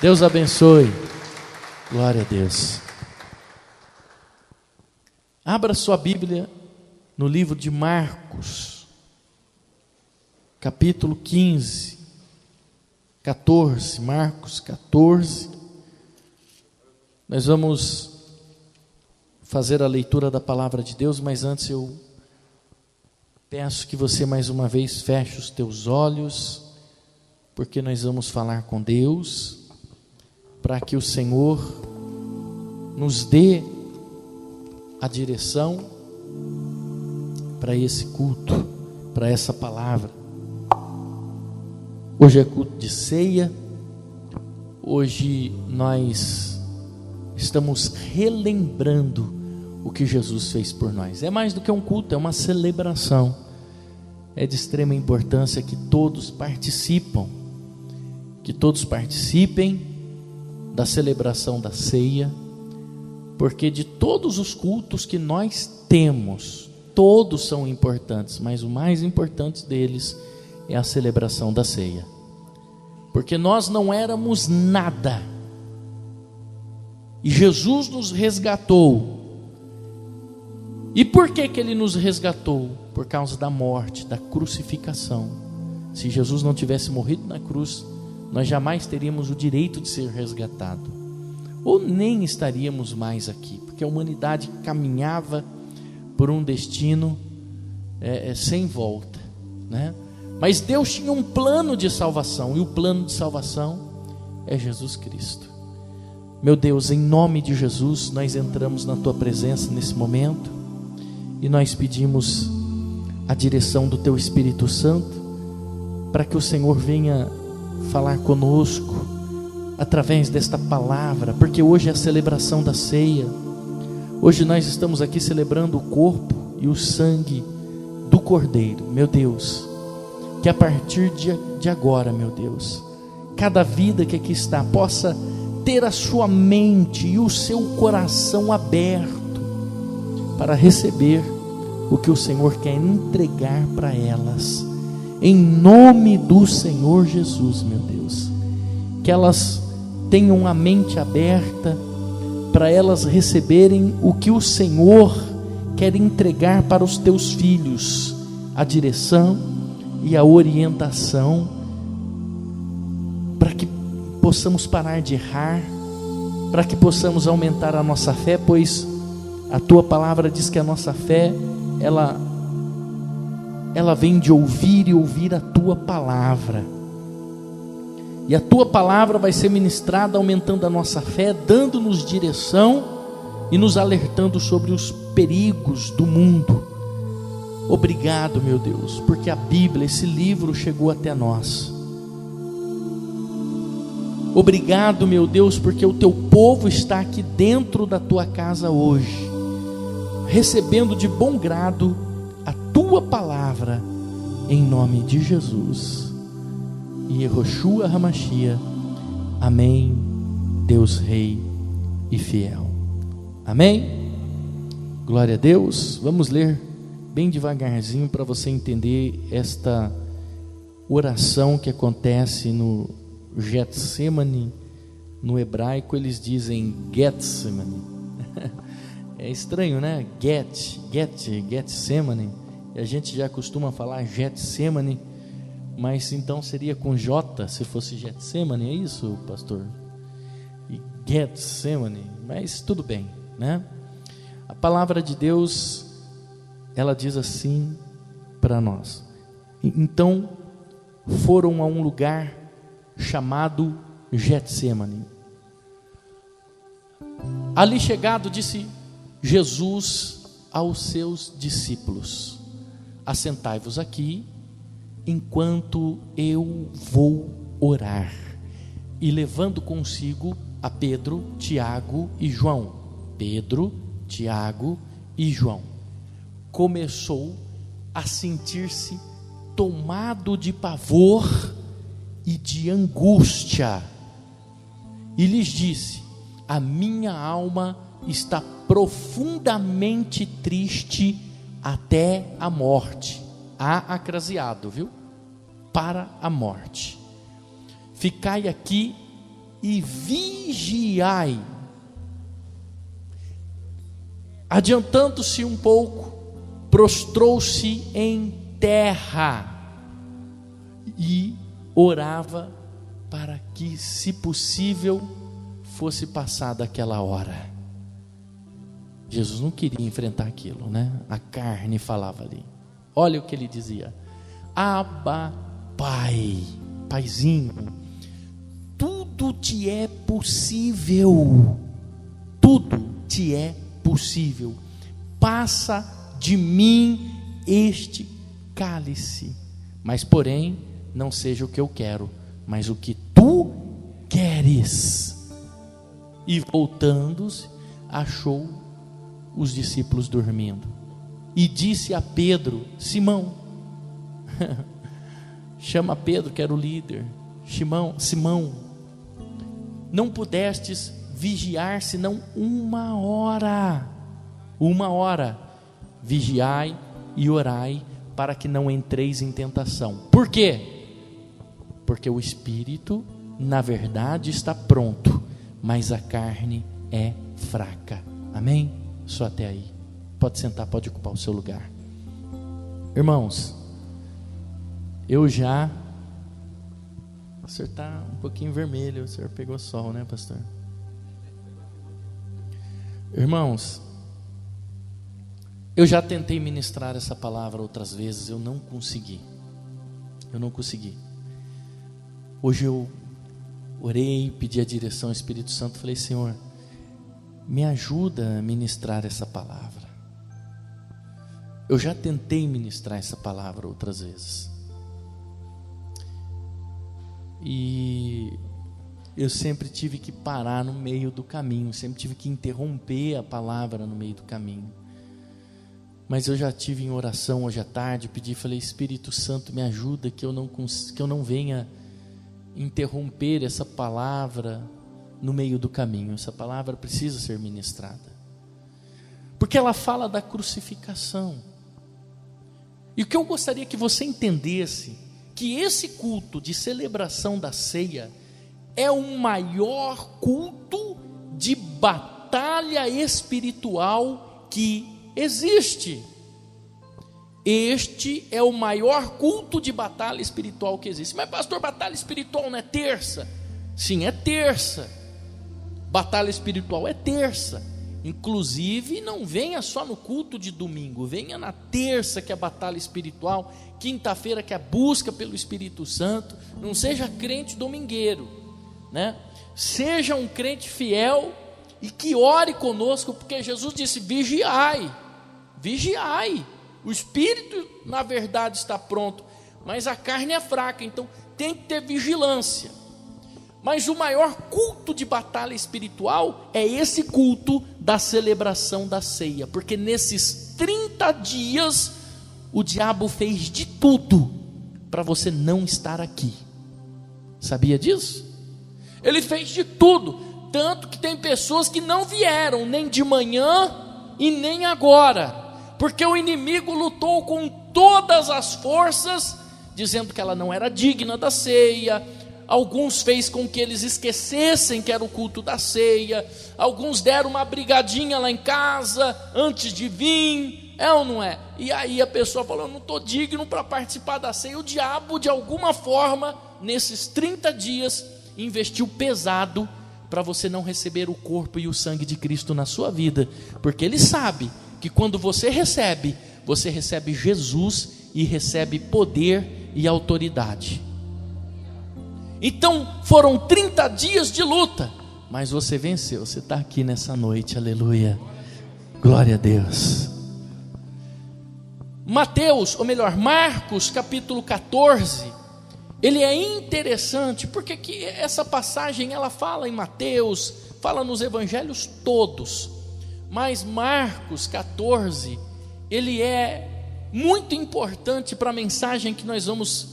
Deus abençoe. Glória a Deus. Abra sua Bíblia no livro de Marcos, capítulo 15, 14, Marcos 14. Nós vamos fazer a leitura da palavra de Deus, mas antes eu peço que você mais uma vez feche os teus olhos, porque nós vamos falar com Deus, para que o Senhor nos dê a direção para esse culto, para essa palavra. Hoje é culto de ceia. Hoje nós estamos relembrando o que Jesus fez por nós. É mais do que um culto, é uma celebração. É de extrema importância que todos participem da celebração da ceia, porque de todos os cultos que nós temos, todos são importantes, mas o mais importante deles é a celebração da ceia, porque nós não éramos nada, e Jesus nos resgatou. E por que Ele nos resgatou? Por causa da morte, da crucificação. Se Jesus não tivesse morrido na cruz, nós jamais teríamos o direito de ser resgatado, ou nem estaríamos mais aqui, porque a humanidade caminhava por um destino sem volta, né? Mas Deus tinha um plano de salvação, e o plano de salvação é Jesus Cristo. Meu Deus, em nome de Jesus, nós entramos na Tua presença nesse momento, e nós pedimos a direção do Teu Espírito Santo, para que o Senhor venha falar conosco, através desta palavra, porque hoje é a celebração da ceia. Hoje nós estamos aqui celebrando o corpo e o sangue do Cordeiro. Meu Deus, que a partir de agora, meu Deus, cada vida que aqui está possa ter a sua mente e o seu coração aberto para receber o que o Senhor quer entregar para elas, em nome do Senhor Jesus, meu Deus. Que elas tenham a mente aberta para elas receberem o que o Senhor quer entregar para os teus filhos, a direção e a orientação, para que possamos parar de errar, para que possamos aumentar a nossa fé, pois a tua palavra diz que a nossa fé, ela vem de ouvir e ouvir a tua palavra, e a tua palavra vai ser ministrada, aumentando a nossa fé, dando-nos direção e nos alertando sobre os perigos do mundo. Obrigado, meu Deus, porque a Bíblia, esse livro, chegou até nós. Obrigado, meu Deus, porque o teu povo está aqui dentro da tua casa hoje, recebendo de bom grado a tua palavra, em nome de Jesus. Yehoshua Hamashia. Amém. Deus Rei e fiel. Amém. Glória a Deus. Vamos ler bem devagarzinho para você entender esta oração que acontece no Getsemane. No hebraico eles dizem Getsemane. É estranho, né? Getsemane. E a gente já costuma falar Getsemane, mas então seria com J, se fosse Getsemane, é isso, pastor? E Getsemane, mas tudo bem, né? A palavra de Deus, ela diz assim para nós. Então foram a um lugar chamado Getsemane. Ali chegado, disse Jesus aos seus discípulos: assentai-vos aqui, enquanto eu vou orar. E levando consigo a Pedro, Tiago e João, começou a sentir-se tomado de pavor e de angústia, e lhes disse: a minha alma está profundamente triste até a morte. Acraseado, viu? Para a morte. Ficai aqui e vigiai. Adiantando-se um pouco, prostrou-se em terra e orava para que, se possível, fosse passada aquela hora. Jesus não queria enfrentar aquilo, né? A carne falava ali. Olha o que ele dizia: Abba, Pai, Paizinho, tudo te é possível, tudo te é possível, passa de mim este cálice, mas porém não seja o que eu quero, mas o que tu queres. E voltando-se, achou os discípulos dormindo, e disse a Pedro: Simão, chama Pedro, que era o líder, Simão, não pudestes vigiar senão uma hora, vigiai e orai, para que não entreis em tentação. Por quê? Porque o espírito, na verdade, está pronto, mas a carne é fraca. Amém? Só até aí. Pode sentar, pode ocupar o seu lugar. Irmãos, eu já... O senhor está um pouquinho vermelho, o senhor pegou sol, né, pastor? Irmãos, eu já tentei ministrar essa palavra outras vezes, eu não consegui. Hoje eu orei, pedi a direção ao Espírito Santo, falei: Senhor, me ajuda a ministrar essa palavra. Eu já tentei ministrar essa palavra outras vezes, e eu sempre tive que parar no meio do caminho, sempre tive que interromper a palavra no meio do caminho. Mas eu já tive em oração hoje à tarde, pedi, falei: Espírito Santo, me ajuda, que eu não venha interromper essa palavra no meio do caminho. Essa palavra precisa ser ministrada, porque ela fala da crucificação. E o que eu gostaria que você entendesse, que esse culto de celebração da ceia é o maior culto de batalha espiritual que existe. Este é o maior culto de batalha espiritual que existe. Mas pastor, batalha espiritual não é terça? Sim, é terça. Batalha espiritual é terça. Inclusive, não venha só no culto de domingo, venha na terça, que é a batalha espiritual, quinta-feira, que é a busca pelo Espírito Santo. Não seja crente domingueiro, né? Seja um crente fiel e que ore conosco, porque Jesus disse: vigiai, vigiai. O espírito, na verdade, está pronto, mas a carne é fraca, então tem que ter vigilância. Mas o maior culto de batalha espiritual é esse culto da celebração da ceia, porque nesses 30 dias o diabo fez de tudo para você não estar aqui. Sabia disso? Ele fez de tudo, tanto que tem pessoas que não vieram nem de manhã e nem agora, porque o inimigo lutou com todas as forças, dizendo que ela não era digna da ceia. Alguns fez com que eles esquecessem que era o culto da ceia. Alguns deram uma brigadinha lá em casa antes de vir, é ou não é? E aí a pessoa falou: eu não estou digno para participar da ceia. O diabo, de alguma forma, nesses 30 dias, investiu pesado para você não receber o corpo e o sangue de Cristo na sua vida, porque ele sabe que quando você recebe Jesus e recebe poder e autoridade. Então foram 30 dias de luta, mas você venceu, você está aqui nessa noite, aleluia, glória a Deus. Marcos capítulo 14, ele é interessante, porque que essa passagem ela fala em Mateus, fala nos evangelhos todos, mas Marcos 14, ele é muito importante para a mensagem que nós vamos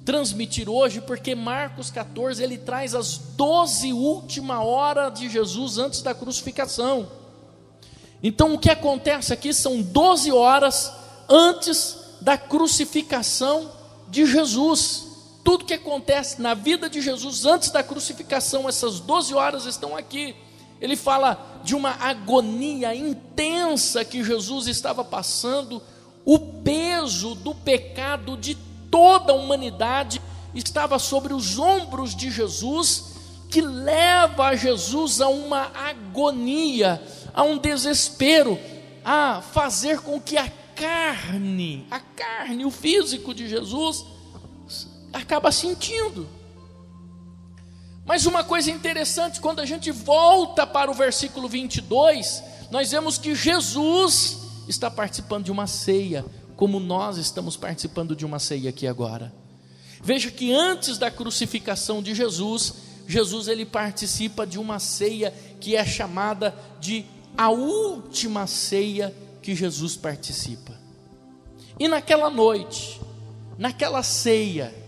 transmitir hoje, porque Marcos 14, ele traz as 12 últimas horas de Jesus antes da crucificação. Então o que acontece aqui são 12 horas antes da crucificação de Jesus. tudo que acontece na vida de Jesus antes da crucificação, essas 12 horas estão aqui. Ele fala de uma agonia intensa que Jesus estava passando, o peso do pecado de toda a humanidade estava sobre os ombros de Jesus, que leva a Jesus a uma agonia, a um desespero, a fazer com que a carne, o físico de Jesus, acaba sentindo. Mas uma coisa interessante, quando a gente volta para o versículo 22, nós vemos que Jesus está participando de uma ceia, como nós estamos participando de uma ceia aqui agora. Veja que antes da crucificação de Jesus, ele participa de uma ceia que é chamada de a última ceia que Jesus participa. E naquela noite, naquela ceia,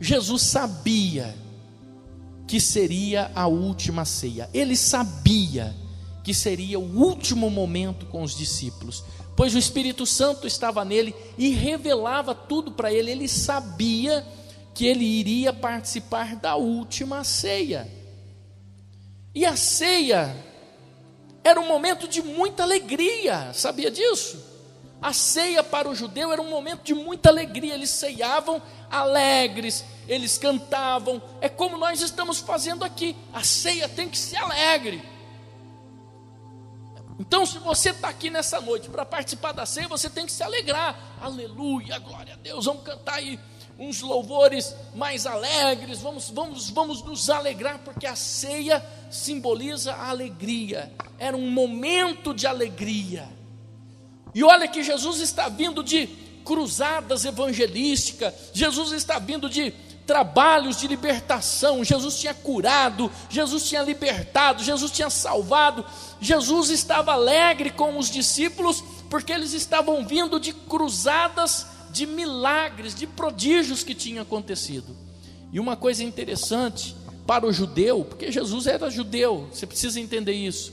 Jesus sabia que seria a última ceia. Ele sabia que seria o último momento com os discípulos, pois o Espírito Santo estava nele e revelava tudo para ele. Ele sabia que ele iria participar da última ceia. E a ceia era um momento de muita alegria, sabia disso? A ceia para o judeu era um momento de muita alegria. Eles ceiavam alegres, eles cantavam. É como nós estamos fazendo aqui. A ceia tem que ser alegre. Então, se você está aqui nessa noite para participar da ceia, você tem que se alegrar. Aleluia, glória a Deus. Vamos cantar aí uns louvores mais alegres. Vamos nos alegrar, porque a ceia simboliza a alegria. Era um momento de alegria. E olha que Jesus está vindo de cruzadas evangelísticas, Jesus está vindo de trabalhos de libertação. Jesus tinha curado, Jesus tinha libertado, Jesus tinha salvado. Jesus estava alegre com os discípulos, porque eles estavam vindo de cruzadas de milagres, de prodígios que tinham acontecido. E uma coisa interessante para o judeu, porque Jesus era judeu, você precisa entender isso.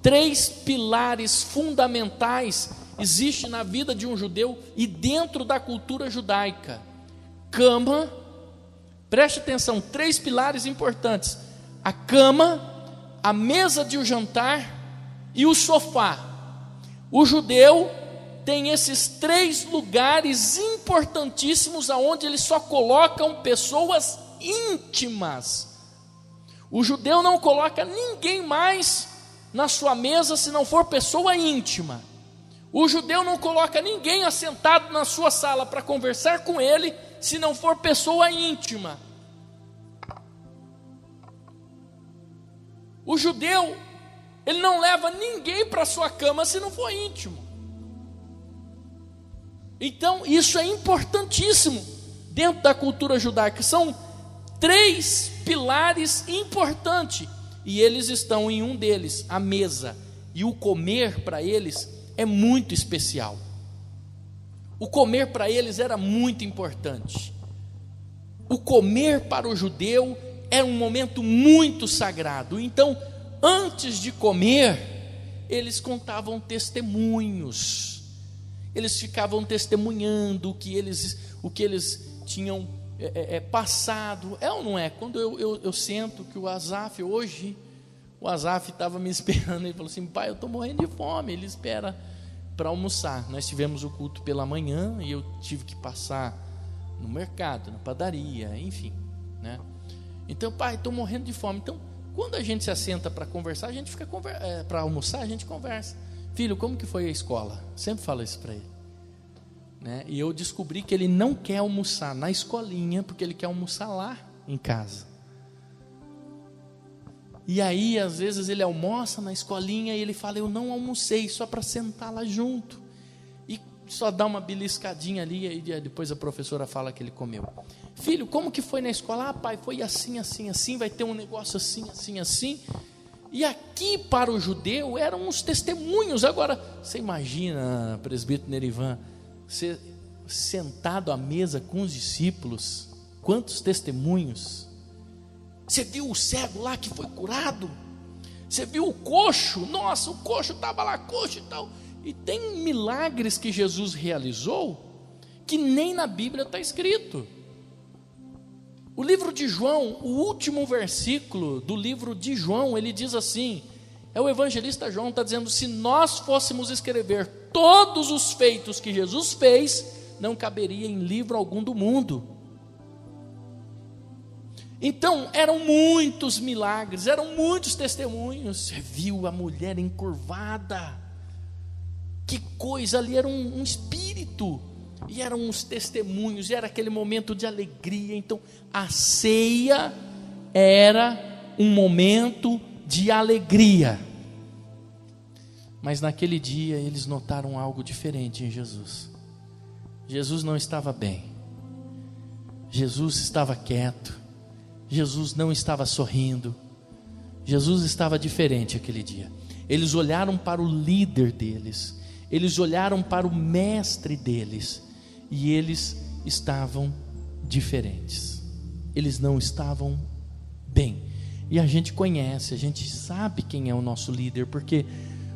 3 pilares fundamentais existem na vida de um judeu e dentro da cultura judaica. Cama, preste atenção, 3 pilares importantes: a cama, a mesa de jantar e o sofá. O judeu tem esses 3 lugares importantíssimos, aonde eles só colocam pessoas íntimas. O judeu não coloca ninguém mais na sua mesa se não for pessoa íntima. O judeu não coloca ninguém assentado na sua sala para conversar com ele se não for pessoa íntima. O judeu, ele não leva ninguém para a sua cama se não for íntimo. Então, isso é importantíssimo dentro da cultura judaica. São 3 pilares importantes, e eles estão em um deles, a mesa. E o comer para eles é muito especial. O comer para eles era muito importante. O comer para o judeu era um momento muito sagrado. Então, antes de comer, eles contavam testemunhos. Eles ficavam testemunhando o que eles tinham passado. É ou não é? Quando eu sento que o Asaf hoje, o Asaf estava me esperando, ele falou assim: pai, eu estou morrendo de fome. Ele espera para almoçar. Nós tivemos o culto pela manhã e eu tive que passar no mercado, na padaria, enfim, né? Então, pai, estou morrendo de fome. Então, quando a gente se assenta para conversar, a gente fica para almoçar, a gente conversa. Filho, como que foi a escola? Sempre falo isso para ele, né? E eu descobri que ele não quer almoçar na escolinha, porque ele quer almoçar lá em casa. E aí, às vezes, ele almoça na escolinha e ele fala: eu não almocei, só para sentar lá junto. E só dá uma beliscadinha ali, e depois a professora fala que ele comeu. Filho, como que foi na escola? Ah, pai, foi assim, assim, assim, vai ter um negócio assim, assim, assim. E aqui para o judeu eram os testemunhos. Agora, você imagina, presbítero Nerivan, você sentado à mesa com os discípulos, quantos testemunhos. Você viu o cego lá que foi curado? Você viu o coxo? Nossa, o coxo estava lá, coxo e tal. E tem milagres que Jesus realizou que nem na Bíblia está escrito. O livro de João, o último versículo do livro de João, ele diz assim, é o evangelista João, está dizendo, se nós fôssemos escrever todos os feitos que Jesus fez, não caberia em livro algum do mundo. Então, eram muitos milagres, eram muitos testemunhos. Você viu a mulher encurvada, que coisa, ali era um espírito, e eram uns testemunhos, e era aquele momento de alegria. Então, a ceia era um momento de alegria. Mas naquele dia, eles notaram algo diferente em Jesus. Jesus não estava bem, Jesus estava quieto, Jesus não estava sorrindo, Jesus estava diferente aquele dia. Eles olharam para o líder deles, eles olharam para o mestre deles, e eles estavam diferentes, eles não estavam bem. E a gente conhece, a gente sabe quem é o nosso líder, porque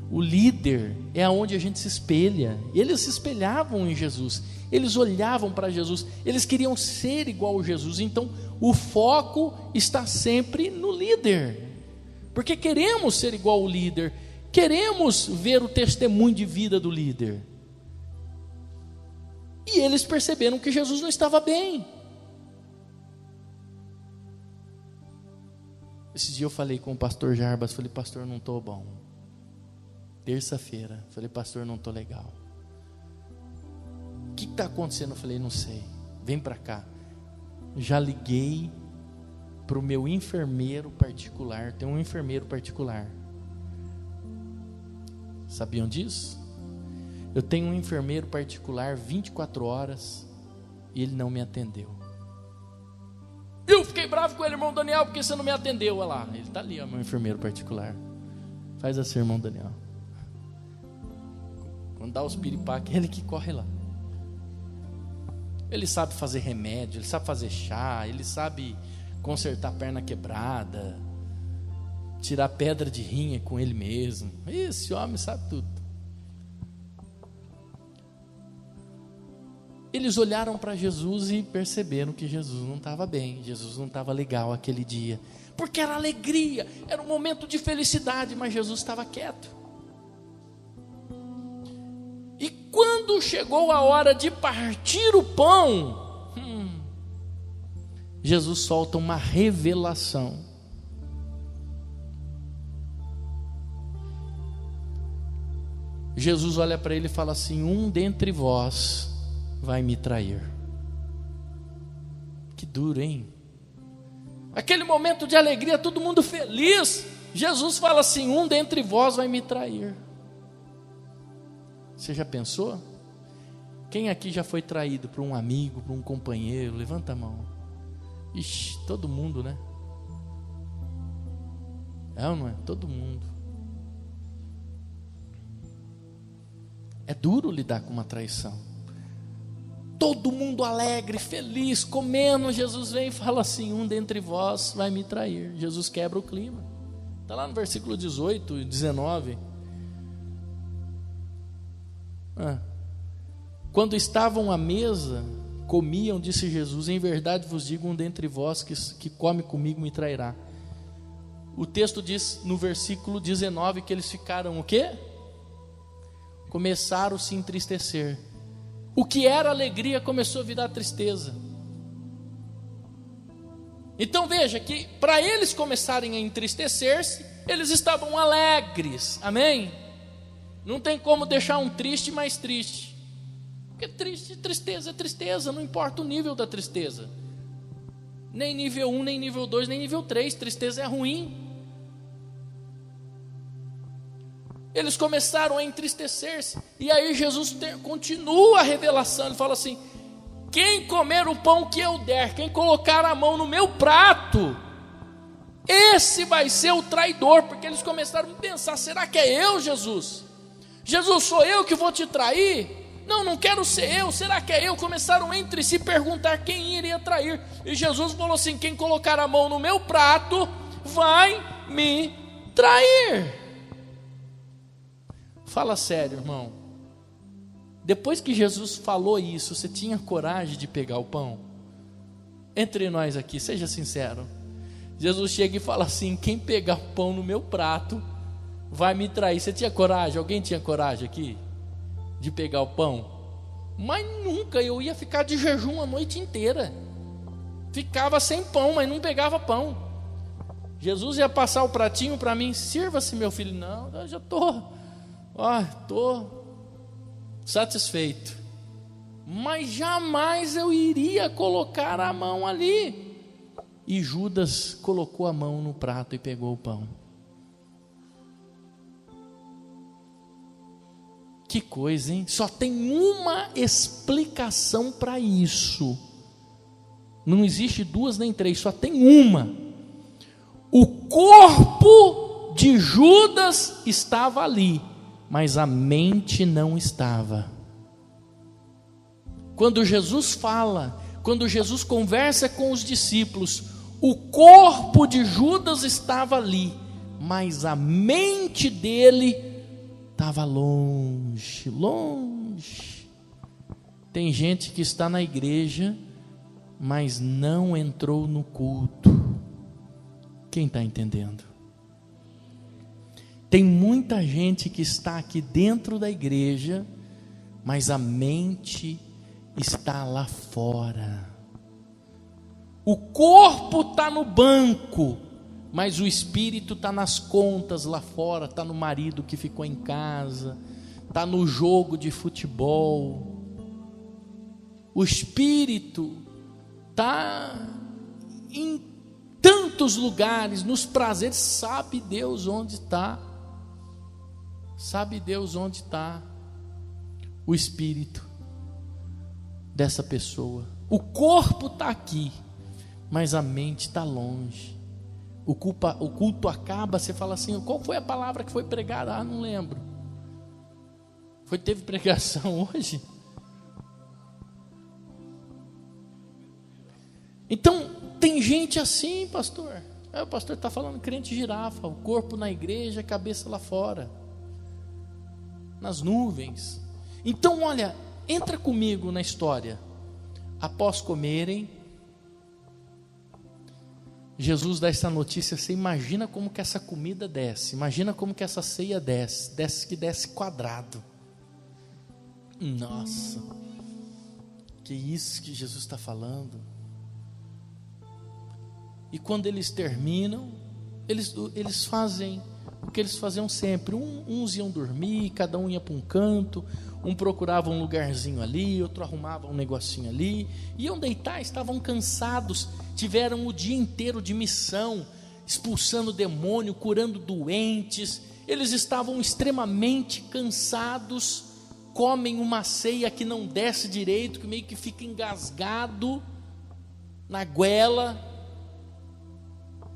o líder é aonde a gente se espelha. Eles se espelhavam em Jesus, eles olhavam para Jesus, eles queriam ser igual a Jesus. Então o foco está sempre no líder, porque queremos ser igual ao líder, queremos ver o testemunho de vida do líder. E eles perceberam que Jesus não estava bem. Esse dia eu falei com o pastor Jarbas, falei, pastor, não estou bom. Terça-feira, falei, pastor, não estou legal. O que está acontecendo? Eu falei, não sei, vem para cá. Já liguei para o meu enfermeiro particular, tem um enfermeiro particular. Sabiam disso? Eu tenho um enfermeiro particular 24 horas e ele não me atendeu. Eu fiquei bravo com ele, irmão Daniel, porque você não me atendeu. Olha lá, ele está ali, ó, meu enfermeiro particular. Faz assim, irmão Daniel. Quando dá os piripaques, ele que corre lá. Ele sabe fazer remédio, ele sabe fazer chá, ele sabe consertar perna quebrada, tirar pedra de rinha com ele mesmo. Esse homem sabe tudo. Eles olharam para Jesus e perceberam que Jesus não estava bem, Jesus não estava legal aquele dia, porque era alegria, era um momento de felicidade, mas Jesus estava quieto. E quando chegou a hora de partir o pão, Jesus solta uma revelação. Jesus olha para ele e fala assim: um dentre vós vai me trair. Que duro, hein? Aquele momento de alegria, todo mundo feliz. Jesus fala assim: um dentre vós vai me trair. Você já pensou? Quem aqui já foi traído por um amigo, por um companheiro? Levanta a mão. Ixi, todo mundo, né? É ou não é? Todo mundo. É duro lidar com uma traição. Todo mundo alegre, feliz, comendo. Jesus vem e fala assim: um dentre vós vai me trair. Jesus quebra o clima. Está lá no versículo 18 e 19. Quando estavam à mesa, comiam, disse Jesus: em verdade vos digo, um dentre vós que come comigo me trairá. O texto diz no versículo 19 que eles ficaram o quê? Começaram a se entristecer. O que era alegria começou a virar tristeza. Então veja que para eles começarem a entristecer-se, eles estavam alegres, amém? Não tem como deixar um triste mais triste, porque tristeza é tristeza, não importa o nível da tristeza, nem nível 1, nem nível 2, nem nível 3, tristeza é ruim. Eles começaram a entristecer-se, e aí Jesus continua a revelação, ele fala assim: quem comer o pão que eu der, quem colocar a mão no meu prato, esse vai ser o traidor. Porque eles começaram a pensar: será que é eu, Jesus? Jesus, sou eu que vou te trair? Não, não quero ser eu, será que é eu? Começaram entre si perguntar quem iria trair, e Jesus falou assim: quem colocar a mão no meu prato, vai me trair. Fala sério, irmão. Depois que Jesus falou isso, você tinha coragem de pegar o pão? Entre nós aqui, seja sincero. Jesus chega e fala assim: quem pegar o pão no meu prato vai me trair. Você tinha coragem? Alguém tinha coragem aqui de pegar o pão? Mas nunca. Eu ia ficar de jejum a noite inteira. Ficava sem pão, mas não pegava pão. Jesus ia passar o pratinho para mim: sirva-se, meu filho. Não, eu já estou satisfeito. Mas jamais eu iria colocar a mão ali. E Judas colocou a mão no prato e pegou o pão. Que coisa, hein? Só tem uma explicação para isso. Não existe duas nem três, só tem uma. O corpo de Judas estava ali, mas a mente não estava. Quando Jesus fala, quando Jesus conversa com os discípulos, o corpo de Judas estava ali, mas a mente dele estava longe, longe. Tem gente que está na igreja, mas não entrou no culto. Quem está entendendo? Tem muita gente que está aqui dentro da igreja, mas a mente está lá fora. O corpo está no banco, mas o espírito está nas contas lá fora, está no marido que ficou em casa, está no jogo de futebol. O espírito está em tantos lugares, nos prazeres. Sabe Deus onde está? Sabe Deus onde está o espírito dessa pessoa? O corpo está aqui, mas a mente está longe. O culto acaba, você fala assim: qual foi a palavra que foi pregada? Não lembro. Teve pregação hoje? Então, tem gente assim, pastor. O pastor está falando crente girafa, o corpo na igreja, a cabeça lá fora, nas nuvens. Então, olha, entra comigo na história. Após comerem, Jesus dá essa notícia. Você imagina como que essa comida desce, imagina como que essa ceia desce quadrado. Nossa, que isso que Jesus está falando. E quando eles terminam, eles fazem o que eles faziam sempre. Uns iam dormir, cada um ia para um canto, um procurava um lugarzinho ali, outro arrumava um negocinho ali, iam deitar, estavam cansados, tiveram o dia inteiro de missão, expulsando demônio, curando doentes, eles estavam extremamente cansados, comem uma ceia que não desce direito, que meio que fica engasgado na goela.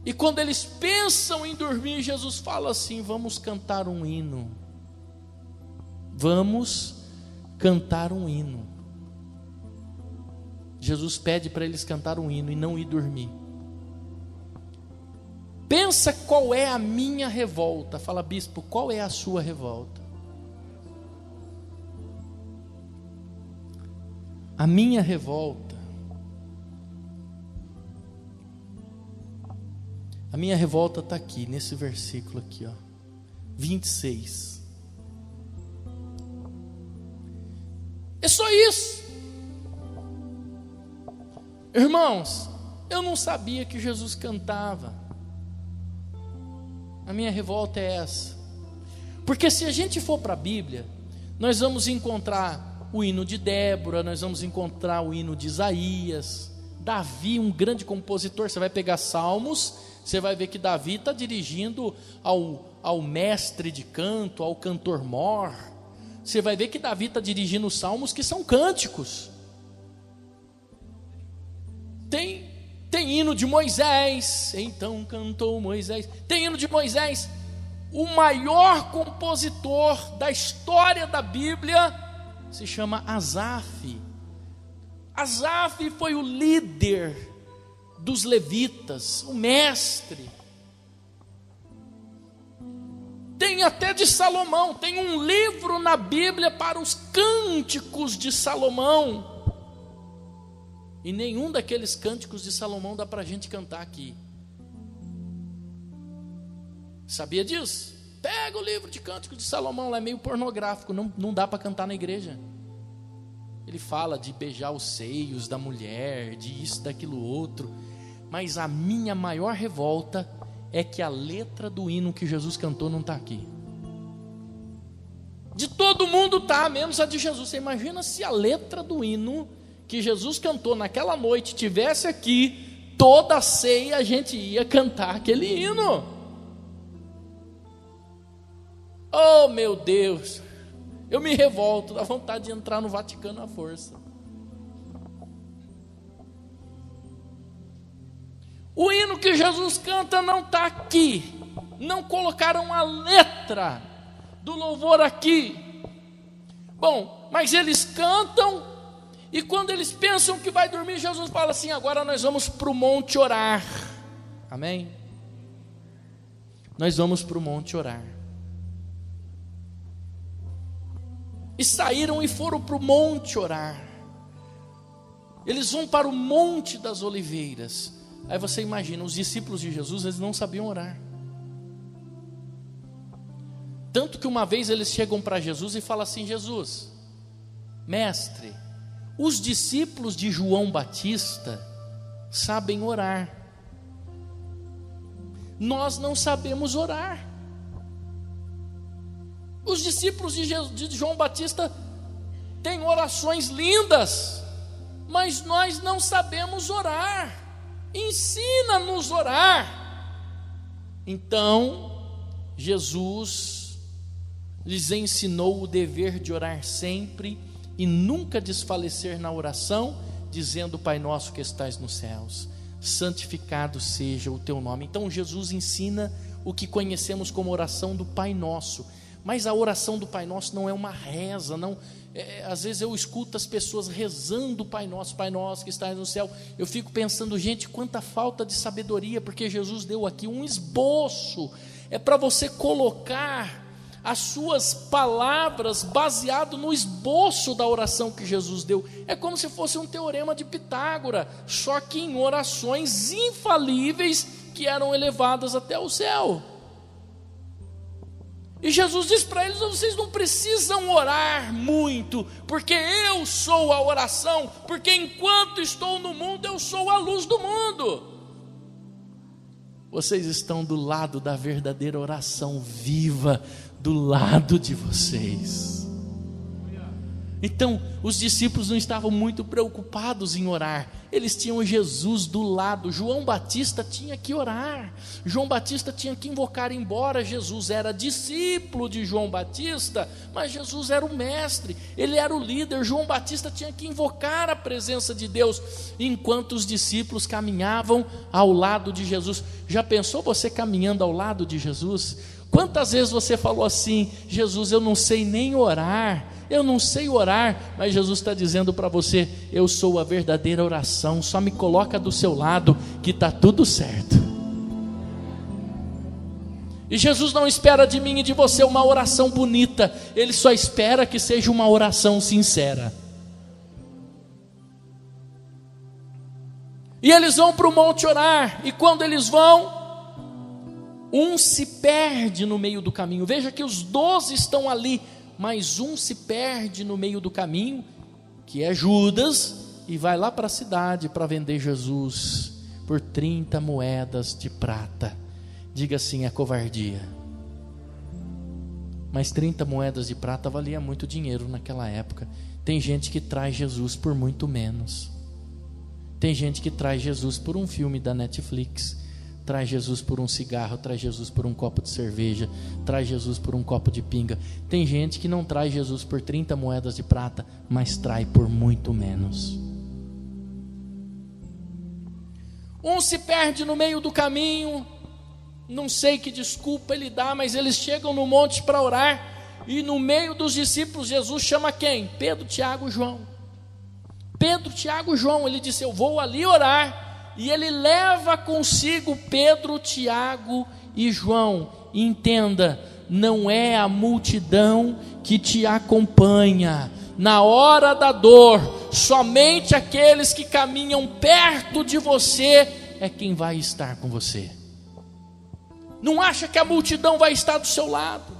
E quando eles pensam em dormir, Jesus fala assim: vamos cantar um hino. Vamos cantar um hino. Jesus pede para eles cantar um hino e não ir dormir. Pensa qual é a minha revolta. Fala, bispo, qual é a sua revolta? A minha revolta. A minha revolta está aqui, nesse versículo aqui, ó, 26. É só isso. Irmãos, eu não sabia que Jesus cantava. A minha revolta é essa. Porque se a gente for para a Bíblia, nós vamos encontrar o hino de Débora, nós vamos encontrar o hino de Isaías. Davi, um grande compositor. Você vai pegar Salmos, você vai ver que Davi está dirigindo ao mestre de canto, ao cantor-mor. Você vai ver que Davi está dirigindo os salmos, que são cânticos. Tem hino de Moisés, então cantou Moisés. Tem hino de Moisés. O maior compositor da história da Bíblia se chama Asaf. Asaf foi o líder dos levitas, o mestre. Tem até de Salomão, tem um livro na Bíblia para os cânticos de Salomão. E nenhum daqueles cânticos de Salomão dá para a gente cantar aqui. Sabia disso? Pega o livro de cânticos de Salomão, lá é meio pornográfico, não dá para cantar na igreja. Ele fala de beijar os seios da mulher, de isso, daquilo outro. Mas a minha maior revolta é que a letra do hino que Jesus cantou não está aqui. De todo mundo está, menos a de Jesus. Você imagina se a letra do hino que Jesus cantou naquela noite tivesse aqui, toda a ceia a gente ia cantar aquele hino. Oh meu Deus, eu me revolto, dá vontade de entrar no Vaticano à força. O hino que Jesus canta não está aqui, não colocaram a letra do louvor aqui. Bom, mas eles cantam. E quando eles pensam que vai dormir, Jesus fala assim: agora nós vamos para o monte orar. Amém? Nós vamos para o monte orar. E saíram e foram para o monte orar. Eles vão para o Monte das Oliveiras. Aí você imagina, os discípulos de Jesus, eles não sabiam orar. Tanto que uma vez eles chegam para Jesus e falam assim: Jesus, mestre, os discípulos de João Batista sabem orar, nós não sabemos orar. Os discípulos de João Batista têm orações lindas, mas nós não sabemos orar. Ensina-nos a orar. Então Jesus lhes ensinou o dever de orar sempre e nunca desfalecer na oração, dizendo: Pai nosso que estais nos céus, santificado seja o teu nome. Então Jesus ensina o que conhecemos como oração do Pai Nosso. Mas a oração do Pai Nosso não é uma reza, não. Às vezes eu escuto as pessoas rezando o Pai Nosso que estás no céu. Eu fico pensando, gente, quanta falta de sabedoria, porque Jesus deu aqui um esboço. É para você colocar as suas palavras baseado no esboço da oração que Jesus deu. É como se fosse um teorema de Pitágoras, só que em orações infalíveis que eram elevadas até o céu. E Jesus diz para eles: vocês não precisam orar muito, porque eu sou a oração, porque enquanto estou no mundo, eu sou a luz do mundo. Vocês estão do lado da verdadeira oração viva, do lado de vocês. Então, os discípulos não estavam muito preocupados em orar, eles tinham Jesus do lado. João Batista tinha que orar, João Batista tinha que invocar, embora Jesus era discípulo de João Batista, mas Jesus era o mestre, ele era o líder. João Batista tinha que invocar a presença de Deus, enquanto os discípulos caminhavam ao lado de Jesus. Já pensou você caminhando ao lado de Jesus? Quantas vezes você falou assim: Jesus, eu não sei nem orar, eu não sei orar, mas Jesus está dizendo para você: eu sou a verdadeira oração, só me coloca do seu lado que está tudo certo. E Jesus não espera de mim e de você uma oração bonita, Ele só espera que seja uma oração sincera. E eles vão para o monte orar, e quando eles vão, um se perde no meio do caminho. Veja que os 12 estão ali, mas um se perde no meio do caminho, que é Judas, e vai lá para a cidade para vender Jesus por 30 moedas de prata. Diga assim: é covardia. Mas 30 moedas de prata valia muito dinheiro naquela época. Tem gente que traz Jesus por muito menos. Tem gente que traz Jesus por um filme da Netflix, traz Jesus por um cigarro, traz Jesus por um copo de cerveja, traz Jesus por um copo de pinga. Tem gente que não traz Jesus por 30 moedas de prata, mas traz por muito menos. Um se perde no meio do caminho, não sei que desculpa ele dá, mas eles chegam no monte para orar, e no meio dos discípulos Jesus chama quem? Pedro, Tiago e João. Pedro, Tiago e João. Ele disse: eu vou ali orar. E ele leva consigo Pedro, Tiago e João. E entenda, não é a multidão que te acompanha. Na hora da dor, somente aqueles que caminham perto de você é quem vai estar com você. Não acha que a multidão vai estar do seu lado,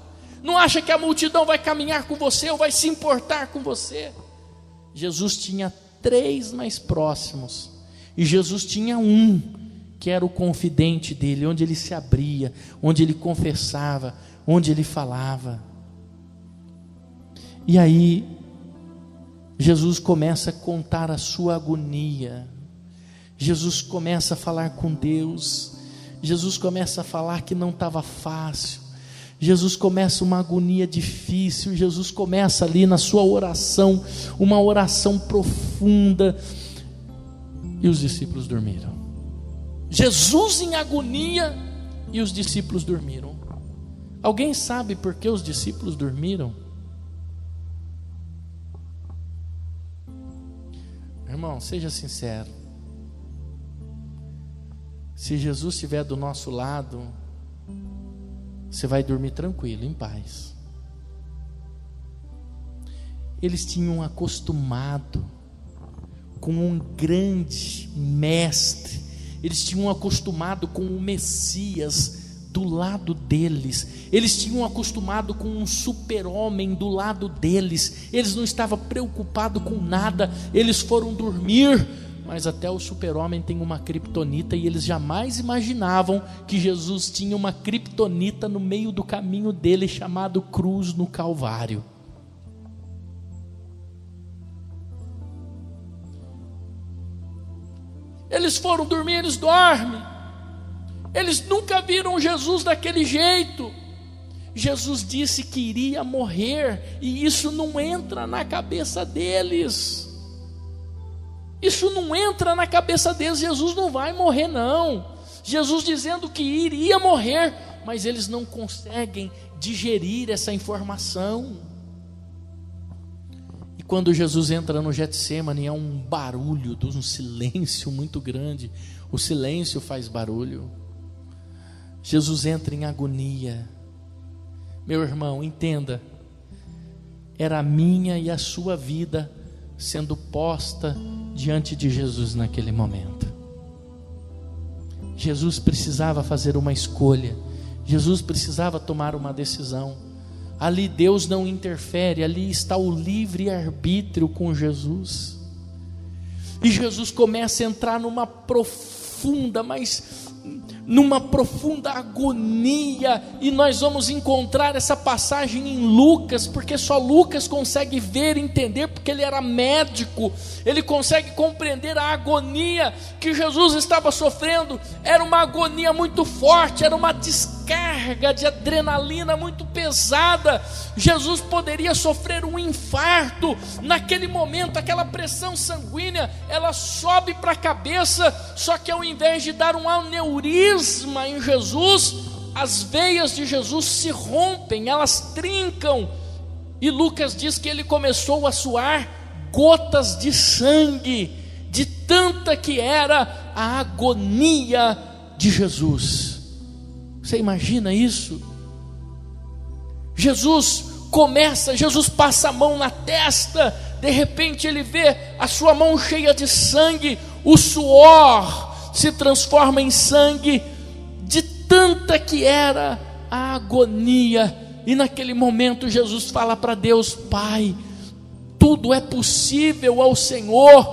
não acha que a multidão vai caminhar com você ou vai se importar com você. Jesus tinha 3 mais próximos, e Jesus tinha um que era o confidente dele, onde ele se abria, onde ele confessava, onde ele falava. E aí Jesus começa a contar a sua agonia, Jesus começa a falar com Deus, Jesus começa a falar que não estava fácil, Jesus começa uma agonia difícil, Jesus começa ali na sua oração, uma oração profunda, e os discípulos dormiram. Jesus em agonia e os discípulos dormiram. Alguém sabe por que os discípulos dormiram? Irmão, seja sincero. Se Jesus estiver do nosso lado, você vai dormir tranquilo, em paz. Eles tinham acostumado com um grande mestre, eles tinham acostumado com o Messias do lado deles, eles tinham acostumado com um super-homem do lado deles, eles não estavam preocupados com nada, eles foram dormir, mas até o super-homem tem uma criptonita, e eles jamais imaginavam que Jesus tinha uma criptonita no meio do caminho dele, chamado cruz no Calvário. Eles foram dormir, eles dormem. Eles nunca viram Jesus daquele jeito. Jesus disse que iria morrer, e isso não entra na cabeça deles. Isso não entra na cabeça deles. Jesus não vai morrer, não. Jesus dizendo que iria morrer, mas eles não conseguem digerir essa informação. E quando Jesus entra no Getsêmani, é um barulho, um silêncio muito grande. O silêncio faz barulho. Jesus entra em agonia. Meu irmão, entenda, era a minha e a sua vida sendo posta diante de Jesus naquele momento. Jesus precisava fazer uma escolha, Jesus precisava tomar uma decisão. Ali Deus não interfere, ali está o livre-arbítrio com Jesus. E Jesus começa a entrar numa profunda agonia, e nós vamos encontrar essa passagem em Lucas, porque só Lucas consegue ver e entender, porque ele era médico, ele consegue compreender a agonia que Jesus estava sofrendo. Era uma agonia muito forte, era uma descarga de adrenalina muito pesada. Jesus poderia sofrer um infarto naquele momento. Aquela pressão sanguínea, ela sobe para a cabeça, só que ao invés de dar um aneurisma em Jesus, as veias de Jesus se rompem, elas trincam, e Lucas diz que ele começou a suar gotas de sangue, de tanta que era a agonia de Jesus. Você imagina isso? Jesus passa a mão na testa, de repente ele vê a sua mão cheia de sangue, o suor se transforma em sangue, de tanta que era a agonia. E naquele momento Jesus fala para Deus: Pai, tudo é possível ao Senhor,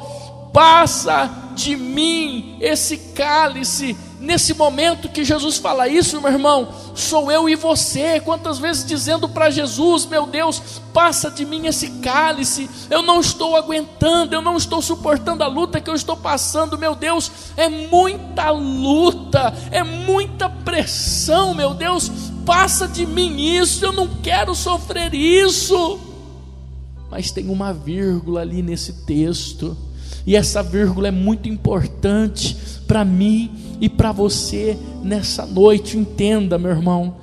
passa de mim esse cálice. Nesse momento que Jesus fala isso, meu irmão, sou eu e você, quantas vezes dizendo para Jesus: meu Deus, passa de mim esse cálice, eu não estou aguentando, eu não estou suportando a luta que eu estou passando, meu Deus, é muita luta, é muita pressão, meu Deus, passa de mim isso, eu não quero sofrer isso. Mas tem uma vírgula ali nesse texto, e essa vírgula é muito importante para mim e para você nessa noite. Entenda, meu irmão,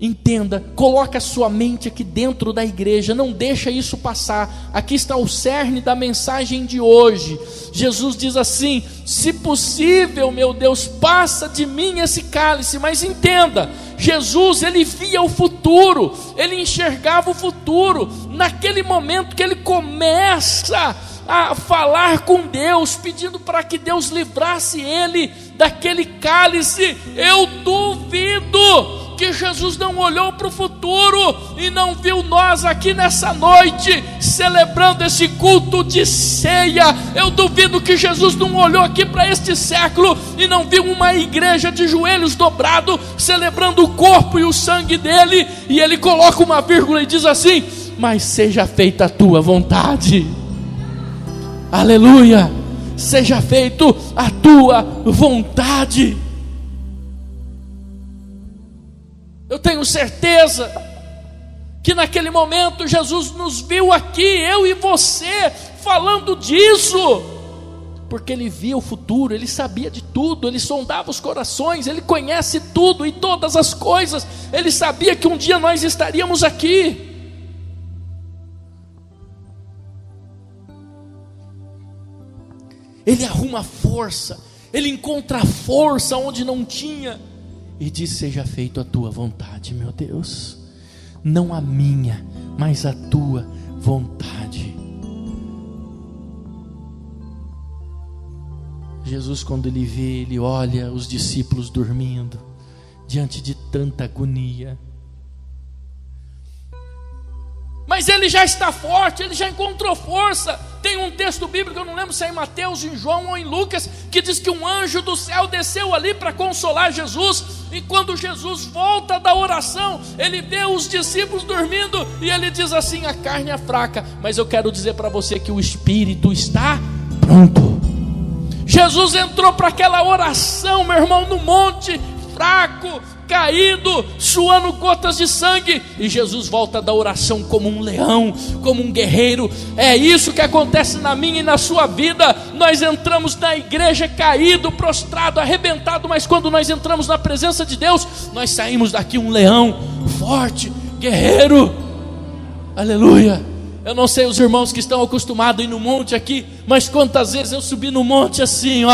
entenda, coloca a sua mente aqui dentro da igreja, não deixa isso passar. Aqui está o cerne da mensagem de hoje. Jesus diz assim: se possível, meu Deus, passa de mim esse cálice. Mas entenda, Jesus, ele via o futuro, ele enxergava o futuro. Naquele momento que ele começa a falar com Deus, pedindo para que Deus livrasse ele daquele cálice. Eu duvido que Jesus não olhou para o futuro e não viu nós aqui nessa noite celebrando esse culto de ceia. Eu duvido que Jesus não olhou aqui para este século e não viu uma igreja de joelhos dobrados celebrando o corpo e o sangue dele, e ele coloca uma vírgula e diz assim: mas seja feita a tua vontade. Aleluia, seja feito a tua vontade. Eu tenho certeza que naquele momento Jesus nos viu aqui, eu e você, falando disso, porque ele via o futuro, ele sabia de tudo, ele sondava os corações, ele conhece tudo e todas as coisas, ele sabia que um dia nós estaríamos aqui. Ele arruma força, ele encontra força onde não tinha, e diz: seja feito a tua vontade, meu Deus, não a minha, mas a tua vontade. Jesus, quando ele vê, ele olha os discípulos dormindo, diante de tanta agonia, mas ele já está forte, ele já encontrou força. Tem um texto bíblico, eu não lembro se é em Mateus, em João ou em Lucas, que diz que um anjo do céu desceu ali para consolar Jesus, e quando Jesus volta da oração, ele vê os discípulos dormindo, e ele diz assim: a carne é fraca, mas eu quero dizer para você que o espírito está pronto. Jesus entrou para aquela oração, meu irmão, no monte, fraco, caído, suando gotas de sangue, e Jesus volta da oração como um leão, como um guerreiro. É isso que acontece na minha e na sua vida. Nós entramos na igreja caído, prostrado, arrebentado, mas quando nós entramos na presença de Deus, nós saímos daqui um leão, forte, guerreiro. Aleluia. Eu não sei os irmãos que estão acostumados a ir no monte aqui, mas quantas vezes eu subi no monte assim,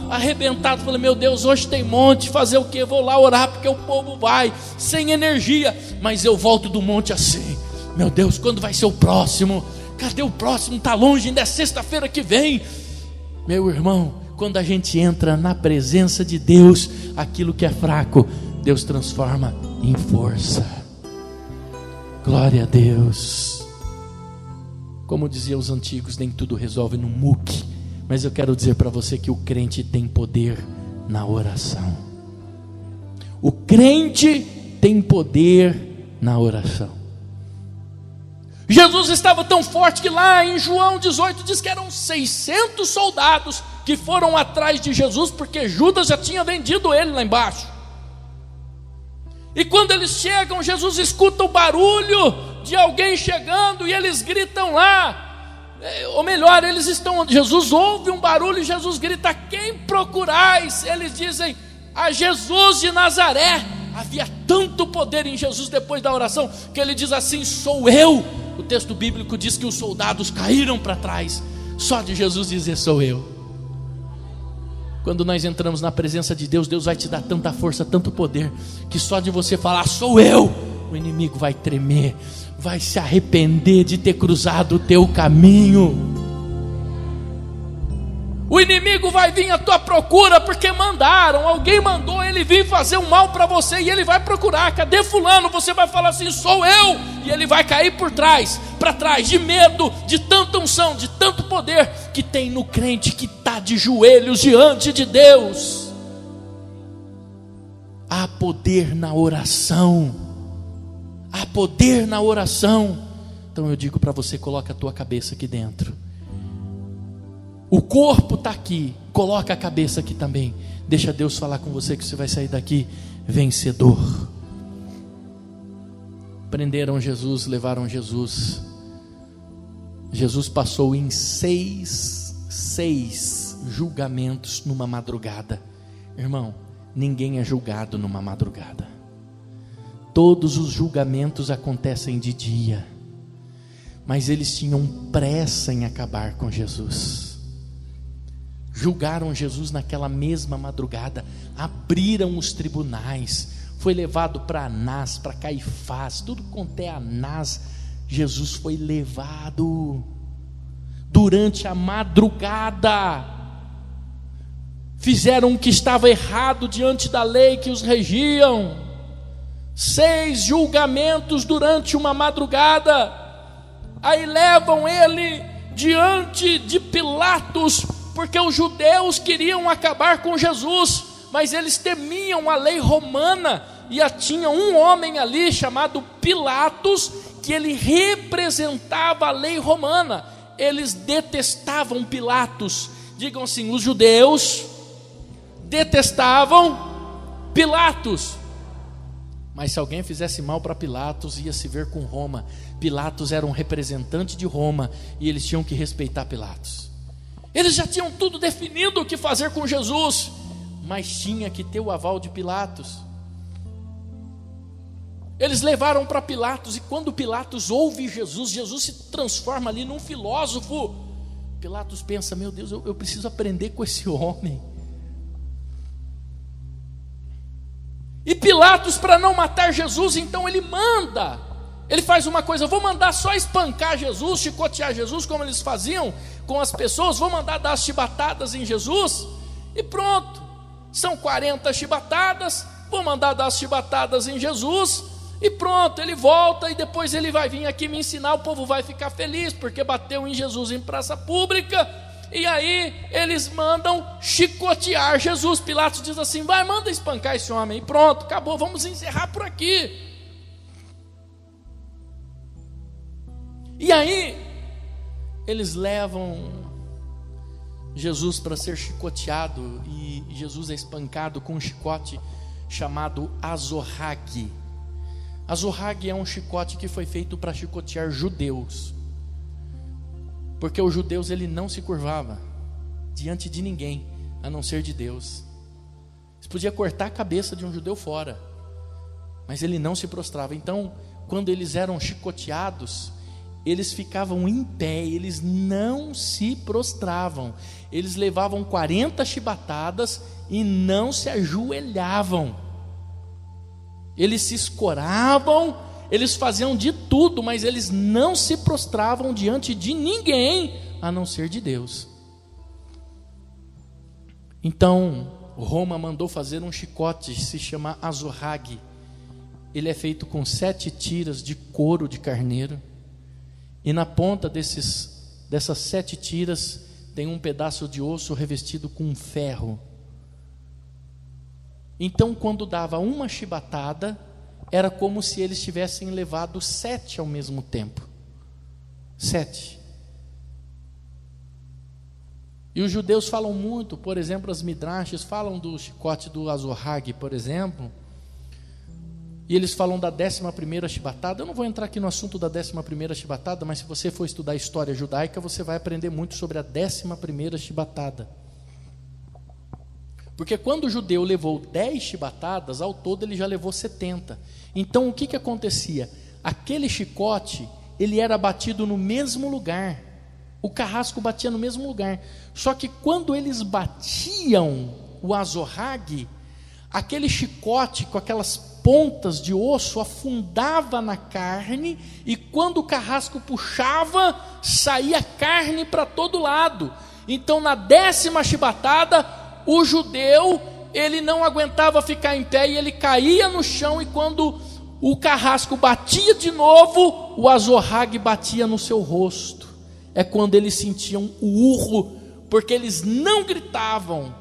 arrebentado, falei: meu Deus, hoje tem monte, fazer o que? Vou lá orar, porque o povo vai, sem energia, mas eu volto do monte assim: meu Deus, quando vai ser o próximo? Cadê o próximo? Está longe, ainda é sexta-feira que vem. Meu irmão, quando a gente entra na presença de Deus, aquilo que é fraco, Deus transforma em força. Glória a Deus. Como diziam os antigos, nem tudo resolve no muque, mas eu quero dizer para você que o crente tem poder na oração. O crente tem poder na oração. Jesus estava tão forte que lá em João 18 diz que eram 600 soldados que foram atrás de Jesus, porque Judas já tinha vendido ele lá embaixo. E quando eles chegam, Jesus escuta o barulho de alguém chegando e eles gritam lá, ou melhor, Jesus ouve um barulho e Jesus grita: quem procurais? Eles dizem: a Jesus de Nazaré. Havia tanto poder em Jesus depois da oração, que ele diz assim: sou eu. O texto bíblico diz que os soldados caíram para trás, só de Jesus dizer: sou eu. Quando nós entramos na presença de Deus, Deus vai te dar tanta força, tanto poder, que só de você falar: sou eu, o inimigo vai tremer, vai se arrepender de ter cruzado o teu caminho. O inimigo vai vir à tua procura, porque alguém mandou ele vir fazer um mal para você, e ele vai procurar: cadê fulano? Você vai falar assim: sou eu, e ele vai cair para trás, de medo, de tanta unção, de tanto poder que tem no crente que está de joelhos diante de Deus. Há poder na oração, há poder na oração. Então eu digo para você: coloca a tua cabeça aqui dentro. O corpo está aqui, coloca a cabeça aqui também. Deixa Deus falar com você, que você vai sair daqui vencedor. Prenderam Jesus, levaram Jesus. Jesus passou em seis julgamentos numa madrugada. Irmão, ninguém é julgado numa madrugada. Todos os julgamentos acontecem de dia, mas eles tinham pressa em acabar com Jesus. Julgaram Jesus naquela mesma madrugada, abriram os tribunais, foi levado para Anás, para Caifás, tudo quanto é Anás, Jesus foi levado. durante a madrugada. Fizeram o que estava errado diante da lei que os regiam. 6 julgamentos durante uma madrugada. Aí levam ele diante de Pilatos, porque os judeus queriam acabar com Jesus, mas eles temiam a lei romana, e tinha um homem ali chamado Pilatos, que ele representava a lei romana. Eles detestavam Pilatos. Digam assim: os judeus detestavam Pilatos. Mas se alguém fizesse mal para Pilatos, ia se ver com Roma. Pilatos era um representante de Roma, e eles tinham que respeitar Pilatos. Eles já tinham tudo definido o que fazer com Jesus, mas tinha que ter o aval de Pilatos. Eles levaram para Pilatos, e quando Pilatos ouve Jesus, Jesus se transforma ali num filósofo. Pilatos pensa: meu Deus, eu preciso aprender com esse homem. E Pilatos, para não matar Jesus, então ele faz uma coisa: vou mandar só espancar Jesus, chicotear Jesus, como eles faziam com as pessoas, vou mandar dar as chibatadas em Jesus, e pronto, são 40 chibatadas, vou mandar dar as chibatadas em Jesus, e pronto, ele volta, e depois ele vai vir aqui me ensinar, o povo vai ficar feliz, porque bateu em Jesus em praça pública. E aí eles mandam chicotear Jesus. Pilatos diz assim: vai, manda espancar esse homem, e pronto, acabou, vamos encerrar por aqui. E aí eles levam Jesus para ser chicoteado, e Jesus é espancado com um chicote chamado azorrague. Azorrague é um chicote que foi feito para chicotear judeus, porque os judeus, ele não se curvava diante de ninguém, a não ser de Deus. Você podia cortar a cabeça de um judeu fora, mas ele não se prostrava. Então, quando eles eram chicoteados, eles ficavam em pé, eles não se prostravam. Eles levavam 40 chibatadas e não se ajoelhavam. Eles se escoravam, eles faziam de tudo, mas eles não se prostravam diante de ninguém, a não ser de Deus. Então, Roma mandou fazer um chicote, se chama azorrague. Ele é feito com 7 tiras de couro de carneiro, e na ponta dessas 7 tiras tem um pedaço de osso revestido com ferro. Então, quando dava uma chibatada, era como se eles tivessem levado 7 ao mesmo tempo. 7. E os judeus falam muito, por exemplo, as midrashes falam do chicote do azorrague, por exemplo, e eles falam da 11ª chibatada. Eu não vou entrar aqui no assunto da 11ª chibatada, mas se você for estudar a história judaica, você vai aprender muito sobre a 11ª chibatada. Porque quando o judeu levou 10 chibatadas, ao todo ele já levou 70. Então o que acontecia? Aquele chicote, ele era batido no mesmo lugar. O carrasco batia no mesmo lugar. Só que quando eles batiam o azorrague, aquele chicote com aquelas pontas de osso afundava na carne, e quando o carrasco puxava, saía carne para todo lado. Então na 10ª chibatada, o judeu, ele não aguentava ficar em pé, e ele caía no chão, e quando o carrasco batia de novo, o azorrague batia no seu rosto. É quando eles sentiam o urro, porque eles não gritavam,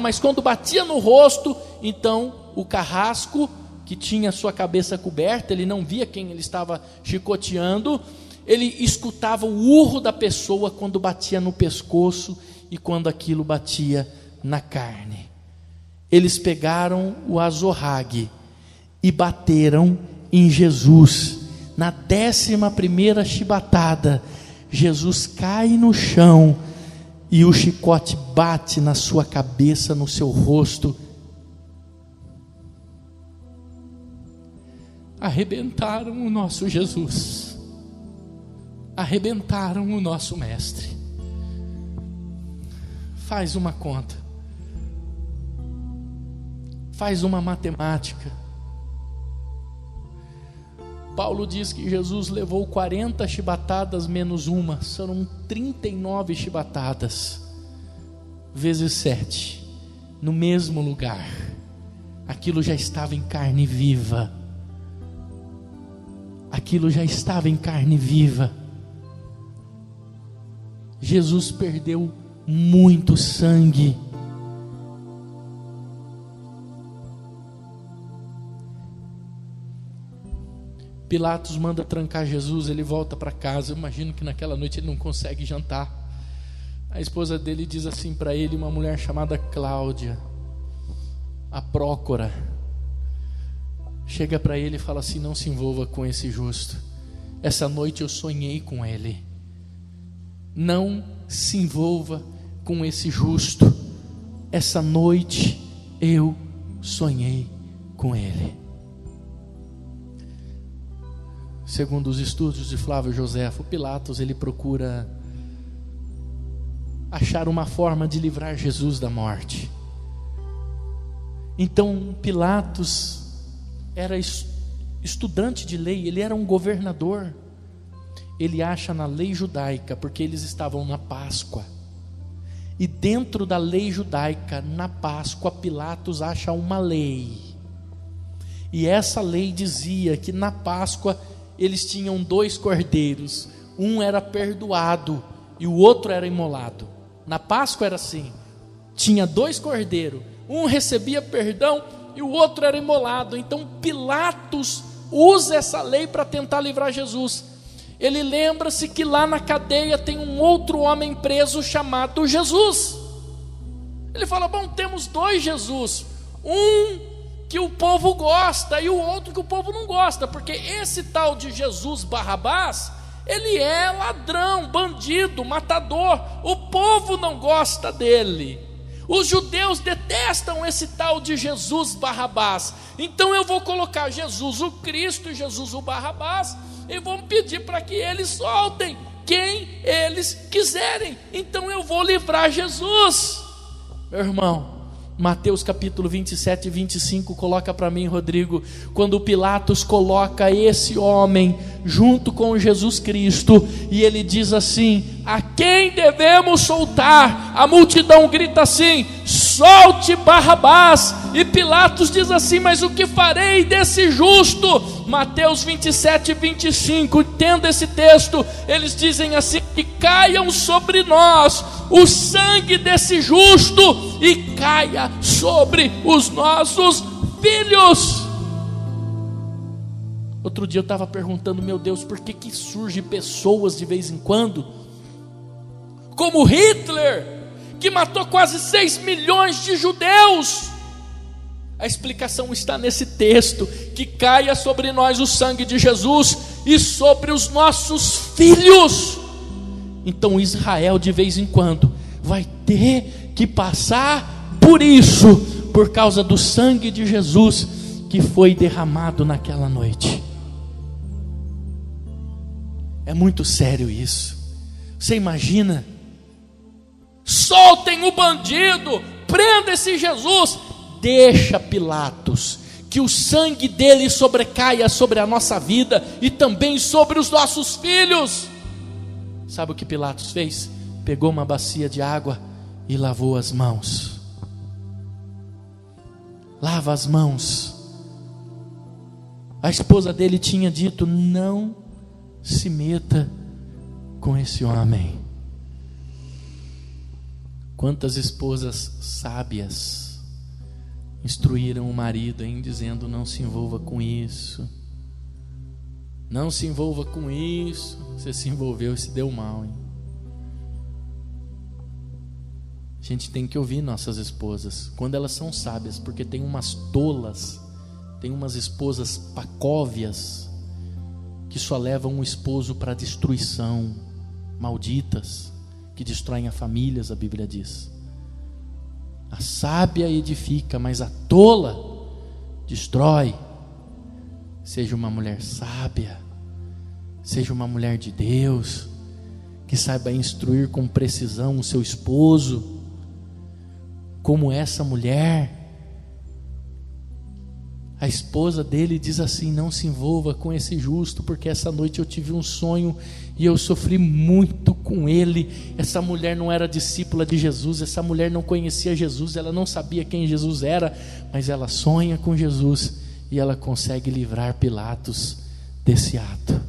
mas quando batia no rosto, então o carrasco, que tinha sua cabeça coberta, ele não via quem ele estava chicoteando, ele escutava o urro da pessoa quando batia no pescoço e quando aquilo batia na carne. Eles pegaram o azorrague e bateram em Jesus. Na 11ª chibatada, Jesus cai no chão e o chicote bate na sua cabeça, no seu rosto. Arrebentaram o nosso Jesus, arrebentaram o nosso mestre. Faz uma conta, faz uma matemática. Paulo diz que Jesus levou 40 chibatadas menos uma, foram 39 chibatadas, vezes 7, no mesmo lugar. Aquilo já estava em carne viva. Aquilo já estava em carne viva. Jesus perdeu muito sangue. Pilatos manda trancar Jesus, ele volta para casa. Eu imagino que naquela noite ele não consegue jantar. A esposa dele diz assim para ele, uma mulher chamada Cláudia, a prócora, chega para ele e fala assim: não se envolva com esse justo. Essa noite eu sonhei com ele. Não se envolva com esse justo. Essa noite eu sonhei com ele. Segundo os estudos de Flávio Joséfo, Pilatos ele procura achar uma forma de livrar Jesus da morte. Então Pilatos era estudante de lei, ele era um governador. Ele acha na lei judaica, porque eles estavam na Páscoa, e dentro da lei judaica, na Páscoa, Pilatos acha uma lei, e essa lei dizia que na Páscoa eles tinham 2 cordeiros, um era perdoado e o outro era imolado. Na Páscoa era assim, tinha 2 cordeiros, um recebia perdão e o outro era imolado. Então Pilatos usa essa lei para tentar livrar Jesus. Ele lembra-se que lá na cadeia tem um outro homem preso chamado Jesus. Ele fala: bom, temos 2 Jesus, um que o povo gosta e o outro que o povo não gosta, porque esse tal de Jesus Barrabás, ele é ladrão, bandido, matador, o povo não gosta dele. Os judeus detestam esse tal de Jesus Barrabás. Então eu vou colocar Jesus o Cristo e Jesus o Barrabás, e vou pedir para que eles soltem quem eles quiserem. Então eu vou livrar Jesus. Meu irmão, Mateus capítulo 27 e 25, coloca para mim, Rodrigo, quando Pilatos coloca esse homem junto com Jesus Cristo, e ele diz assim: a quem devemos soltar? A multidão grita assim: solte Barrabás. E Pilatos diz assim: mas o que farei desse justo? Mateus 27 e 25, entenda esse texto, eles dizem assim: que caiam sobre nós o sangue desse justo e caia sobre os nossos filhos. Outro dia eu estava perguntando: meu Deus, por que surgem pessoas de vez em quando, como Hitler, que matou quase 6 milhões de judeus? A explicação está nesse texto: que caia sobre nós o sangue de Jesus e sobre os nossos filhos. Então Israel de vez em quando vai ter que passar por isso, por causa do sangue de Jesus que foi derramado naquela noite. É muito sério isso. Você imagina? Soltem o bandido, prenda esse Jesus. Deixa Pilatos que o sangue dele sobrecaia sobre a nossa vida e também sobre os nossos filhos. Sabe o que Pilatos fez? Pegou uma bacia de água e lavou as mãos. Lava as mãos. A esposa dele tinha dito: não se meta com esse homem. Quantas esposas sábias instruíram o marido em dizendo: não se envolva com isso, não se envolva com isso. Você se envolveu e se deu mal, hein? A gente tem que ouvir nossas esposas quando elas são sábias, porque tem umas tolas, tem umas esposas pacóvias que só levam um esposo para a destruição, malditas, que destroem as famílias, a Bíblia diz. A sábia edifica, mas a tola destrói. Seja uma mulher sábia, seja uma mulher de Deus, que saiba instruir com precisão o seu esposo, como essa mulher. A esposa dele diz assim: não se envolva com esse justo, porque essa noite eu tive um sonho e eu sofri muito com ele. Essa mulher não era discípula de Jesus, essa mulher não conhecia Jesus, ela não sabia quem Jesus era, mas ela sonha com Jesus e ela consegue livrar Pilatos desse ato.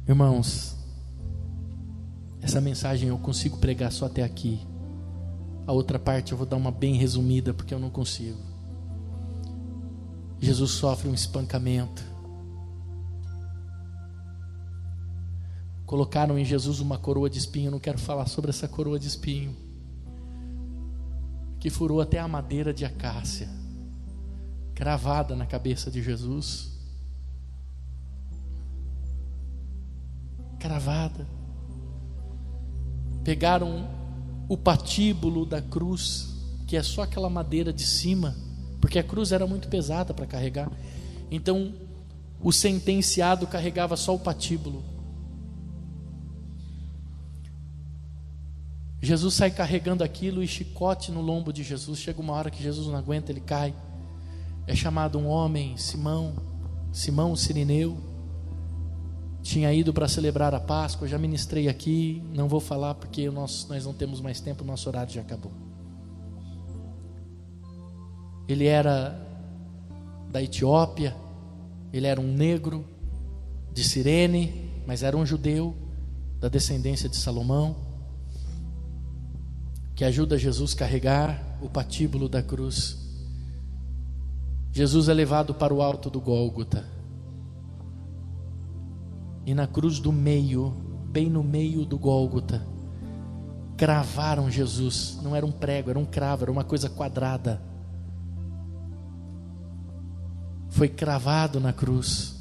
Irmãos, essa mensagem eu consigo pregar só até aqui. A outra parte eu vou dar uma bem resumida, porque eu não consigo. Jesus sofre um espancamento. Colocaram em Jesus uma coroa de espinho. Eu não quero falar sobre essa coroa de espinho, que furou até a madeira de acácia, cravada na cabeça de Jesus. Cravada. Pegaram o patíbulo da cruz, que é só aquela madeira de cima, porque a cruz era muito pesada para carregar. Então o sentenciado carregava só o patíbulo. Jesus sai carregando aquilo e chicote no lombo de Jesus. Chega uma hora que Jesus não aguenta, ele cai. É chamado um homem, Simão o Cirineu. Tinha ido para celebrar a Páscoa. Eu já ministrei aqui, não vou falar porque nós não temos mais tempo, o nosso horário já acabou. Ele era da Etiópia, ele era um negro de Cirene, mas era um judeu da descendência de Salomão, que ajuda Jesus a carregar o patíbulo da cruz. Jesus é levado para o alto do Gólgota, e na cruz do meio, bem no meio do Gólgota, cravaram Jesus. Não era um prego, era um cravo, era uma coisa quadrada. Foi cravado na cruz.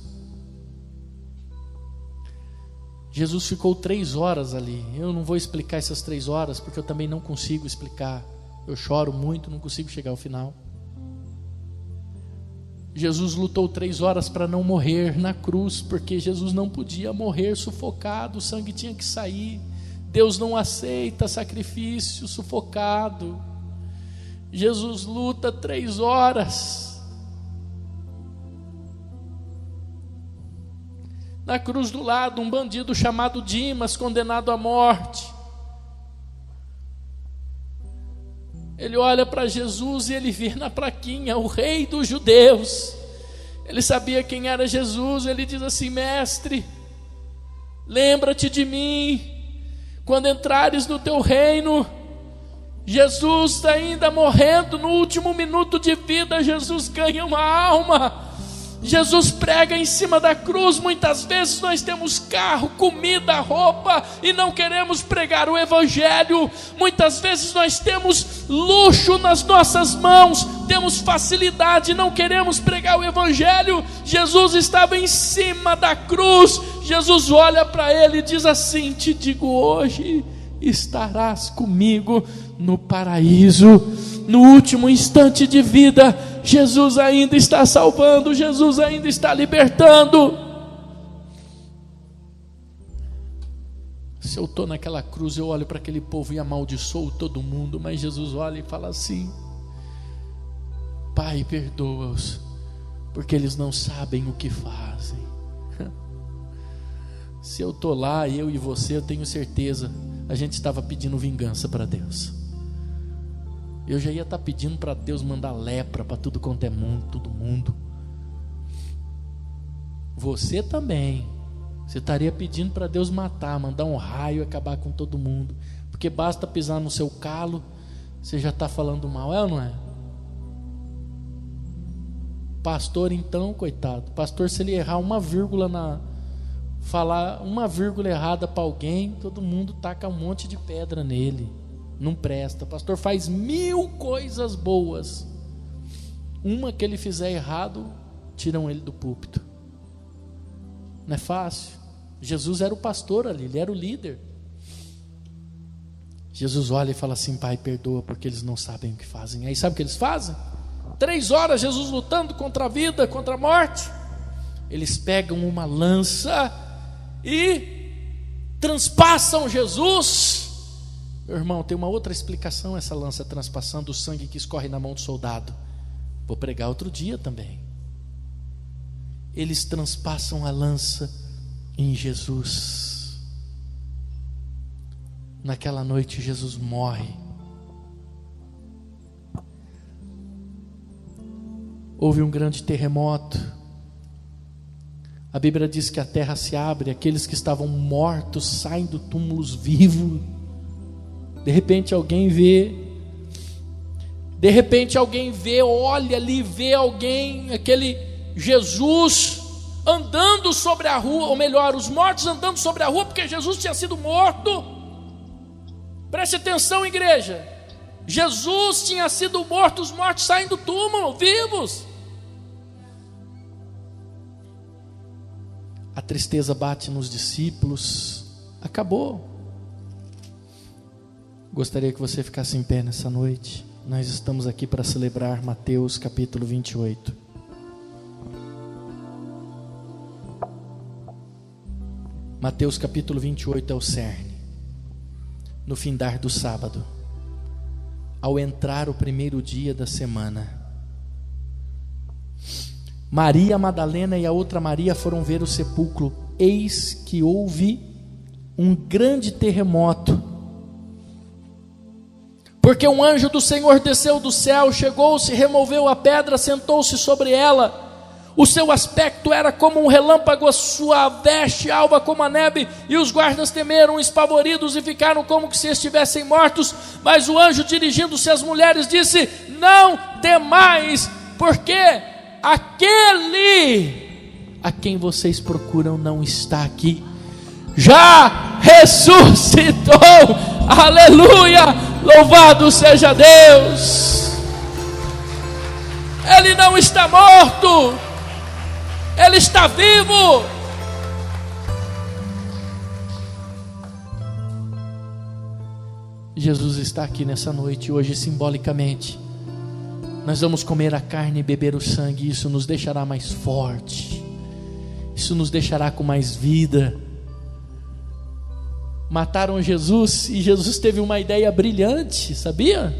Jesus ficou 3 horas ali. Eu não vou explicar essas 3 horas, porque eu também não consigo explicar. Eu choro muito, não consigo chegar ao final. Jesus lutou 3 horas para não morrer na cruz, porque Jesus não podia morrer sufocado, o sangue tinha que sair. Deus não aceita sacrifício sufocado. Jesus luta 3 horas. Na cruz do lado, um bandido chamado Dimas, condenado à morte. Ele olha para Jesus e ele vê na plaquinha o Rei dos Judeus. Ele sabia quem era Jesus. Ele diz assim: mestre, lembra-te de mim quando entrares no teu reino. Jesus está ainda morrendo, no último minuto de vida, Jesus ganha uma alma. Jesus prega em cima da cruz. Muitas vezes nós temos carro, comida, roupa e não queremos pregar o evangelho. Muitas vezes nós temos luxo nas nossas mãos, temos facilidade e não queremos pregar o evangelho. Jesus estava em cima da cruz. Jesus olha para ele e diz assim: te digo hoje, estarás comigo no paraíso. No último instante de vida, Jesus ainda está salvando, Jesus ainda está libertando. Se eu estou naquela cruz, eu olho para aquele povo e amaldiçoo todo mundo, mas Jesus olha e fala assim: Pai, perdoa-os, porque eles não sabem o que fazem. Se eu estou lá, eu e você, eu tenho certeza, a gente estava pedindo vingança para Deus. Eu já ia estar pedindo para Deus mandar lepra para tudo quanto é mundo, todo mundo. Você também. Você estaria pedindo para Deus matar, mandar um raio e acabar com todo mundo. Porque basta pisar no seu calo, você já está falando mal, é ou não é? Pastor então, coitado. Pastor, se ele errar uma vírgula falar uma vírgula errada para alguém, todo mundo taca um monte de pedra nele. Não presta. O pastor faz 1000 coisas boas, uma que ele fizer errado, tiram ele do púlpito. Não é fácil. Jesus era o pastor ali, ele era o líder. Jesus olha e fala assim: Pai, perdoa, porque eles não sabem o que fazem. Aí sabe o que eles fazem? 3 horas Jesus lutando contra a vida, contra a morte. Eles pegam uma lança e transpassam Jesus. Meu irmão, tem uma outra explicação essa lança transpassando o sangue que escorre na mão do soldado. Vou pregar outro dia também. Eles transpassam a lança em Jesus. Naquela noite Jesus morre. Houve um grande terremoto. A Bíblia diz que a terra se abre, aqueles que estavam mortos saem do túmulos vivos. De repente alguém vê, olha ali, vê alguém, aquele Jesus andando sobre a rua, ou melhor, os mortos andando sobre a rua, porque Jesus tinha sido morto. Preste atenção, igreja. Jesus tinha sido morto, os mortos saem do túmulo, vivos. A tristeza bate nos discípulos. Acabou. Gostaria que você ficasse em pé nessa noite. Nós estamos aqui para celebrar Mateus capítulo 28. Mateus capítulo 28 é o cerne. No findar do sábado, ao entrar o primeiro dia da semana, Maria Madalena e a outra Maria foram ver o sepulcro. Eis que houve um grande terremoto, porque um anjo do Senhor desceu do céu, chegou-se, removeu a pedra, sentou-se sobre ela. O seu aspecto era como um relâmpago, a sua veste alva como a neve, e os guardas temeram, espavoridos, e ficaram como que se estivessem mortos. Mas o anjo, dirigindo-se às mulheres, disse: não temais, porque aquele a quem vocês procuram não está aqui, já ressuscitou. Aleluia, louvado seja Deus. Ele não está morto, Ele está vivo. Jesus está aqui nessa noite. Hoje, simbolicamente, nós vamos comer a carne e beber o sangue. Isso nos deixará mais forte, isso nos deixará com mais vida. Mataram Jesus e Jesus teve uma ideia brilhante, sabia?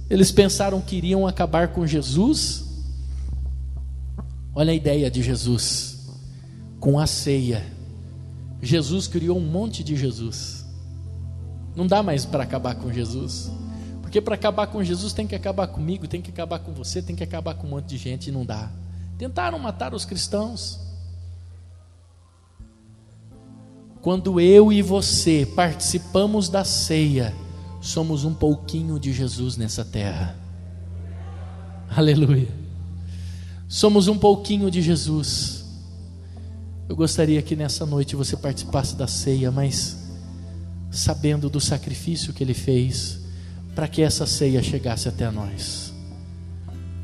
Eles pensaram que iriam acabar com Jesus. Olha a ideia de Jesus com a ceia. Jesus criou um monte de Jesus. Não dá mais para acabar com Jesus, porque para acabar com Jesus tem que acabar comigo, tem que acabar com você, tem que acabar com um monte de gente, e não dá. Tentaram matar os cristãos. Quando eu e você participamos da ceia, somos um pouquinho de Jesus nessa terra. Aleluia. Somos um pouquinho de Jesus. Eu gostaria que nessa noite você participasse da ceia, mas sabendo do sacrifício que Ele fez para que essa ceia chegasse até nós.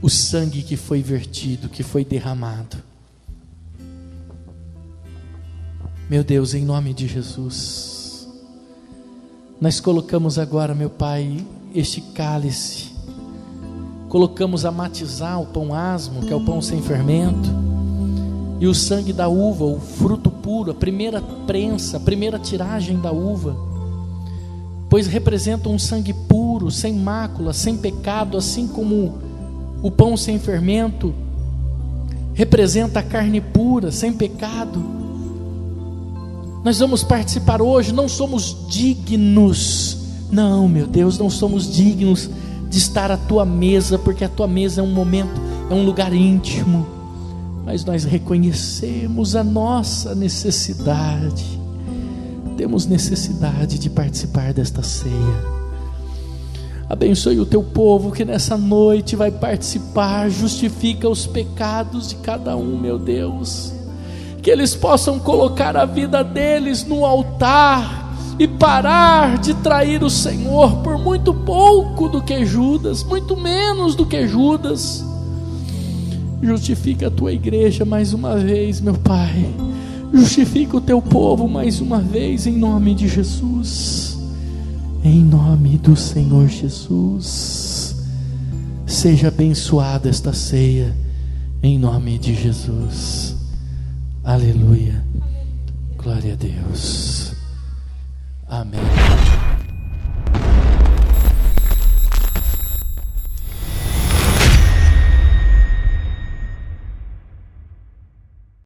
O sangue que foi vertido, que foi derramado. Meu Deus, em nome de Jesus, nós colocamos agora, meu Pai, este cálice, colocamos a matizar o pão asmo, que é o pão sem fermento, e o sangue da uva, o fruto puro, a primeira prensa, a primeira tiragem da uva, pois representa um sangue puro, sem mácula, sem pecado, assim como o pão sem fermento representa a carne pura, sem pecado. Nós vamos participar hoje. Não somos dignos, não, meu Deus, não somos dignos de estar à tua mesa, porque a tua mesa é um momento, é um lugar íntimo, mas nós reconhecemos a nossa necessidade, temos necessidade de participar desta ceia. Abençoe o teu povo que nessa noite vai participar, justifica os pecados de cada um, meu Deus, que eles possam colocar a vida deles no altar e parar de trair o Senhor por muito pouco do que Judas, muito menos do que Judas. Justifica a tua igreja mais uma vez, meu Pai, justifica o teu povo mais uma vez, em nome de Jesus, em nome do Senhor Jesus. Seja abençoada esta ceia, em nome de Jesus. Aleluia, glória a Deus, amém.